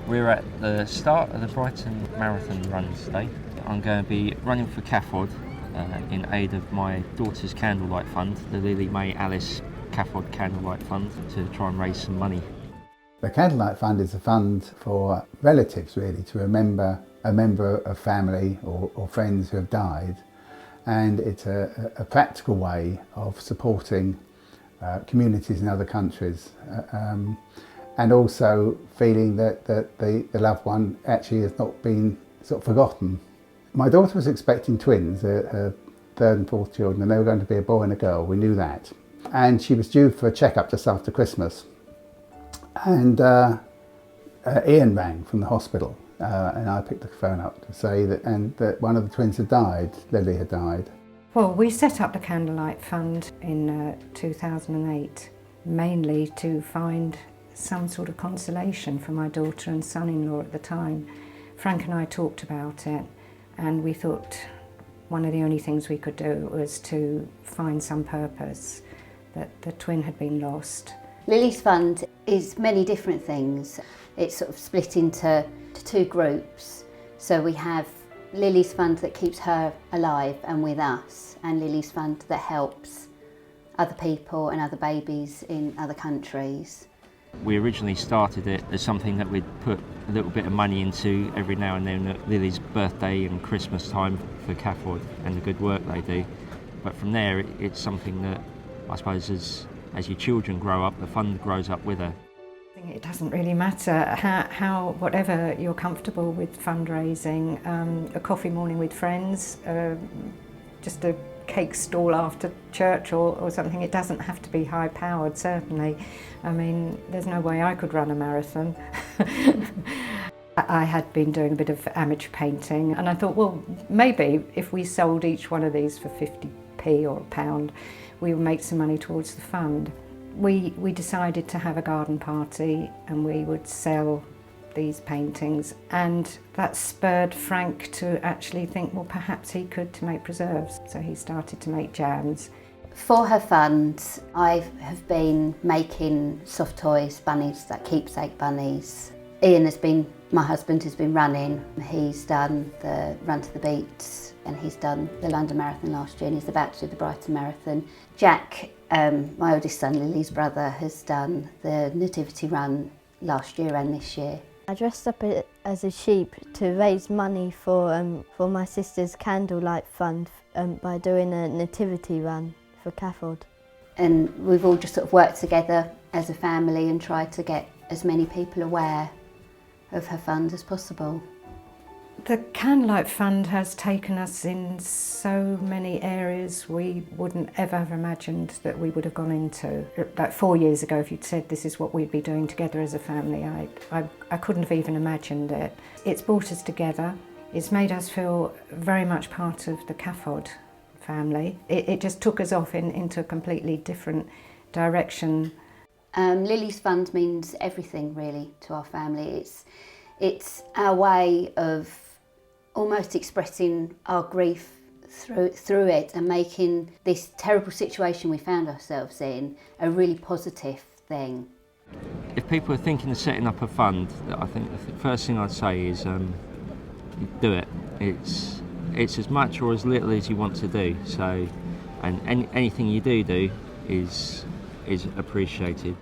We're at the start of the Brighton Marathon run today. I'm going to be running for CAFOD in aid of my daughter's Candlelight Fund, the Lily May Alice CAFOD Candlelight Fund, to try and raise some money. The Candlelight Fund is a fund for relatives, really, to remember a member of family or friends who have died, and it's a practical way of supporting communities in other countries, and also feeling that the loved one actually has not been sort of forgotten. My daughter was expecting twins, her third and fourth children, and they were going to be a boy and a girl. We knew that, and she was due for a checkup just after Christmas. And Ian rang from the hospital, and I picked the phone up to say that one of the twins had died. Lily had died. Well, we set up the Candlelight Fund in 2008, mainly to find some sort of consolation for my daughter and son-in-law at the time. Frank and I talked about it, and we thought one of the only things we could do was to find some purpose, that the twin had been lost. Lily's fund is many different things. It's sort of split into two groups. So we have Lily's fund that keeps her alive and with us, and Lily's fund that helps other people and other babies in other countries. We originally started it as something that we'd put a little bit of money into every now and then at Lily's birthday and Christmas time for CAFOD and the good work they do. But from there, it's something that I suppose as your children grow up, the fund grows up with her. I think it doesn't really matter how whatever you're comfortable with fundraising, a coffee morning with friends, just a cake stall after church or something. It doesn't have to be high powered, certainly. I mean, there's no way I could run a marathon. I had been doing a bit of amateur painting, and I thought, well, maybe if we sold each one of these for 50p or £1, we would make some money towards the fund. We decided to have a garden party, and we would sell these paintings, and that spurred Frank to actually think, well, perhaps he could to make preserves. So he started to make jams. For her fund, I have been making soft toys, bunnies, like keepsake bunnies. Ian my husband has been running. He's done the Run to the Beats, and he's done the London Marathon last year, and he's about to do the Brighton Marathon. Jack, my oldest son, Lily's brother, has done the Nativity Run last year and this year. I dressed up as a sheep to raise money for my sister's Candlelight Fund by doing a nativity run for CAFOD. And we've all just sort of worked together as a family and tried to get as many people aware of her fund as possible. The Candlelight Fund has taken us in so many areas we wouldn't ever have imagined that we would have gone into. Like 4 years ago, if you'd said this is what we'd be doing together as a family, I couldn't have even imagined it. It's brought us together. It's made us feel very much part of the CAFOD family. It just took us off into a completely different direction. Lily's fund means everything really to our family. It's our way of almost expressing our grief through it and making this terrible situation we found ourselves in a really positive thing. If people are thinking of setting up a fund, I think the first thing I'd say is do it. It's as much or as little as you want to do. So, and anything you do is appreciated.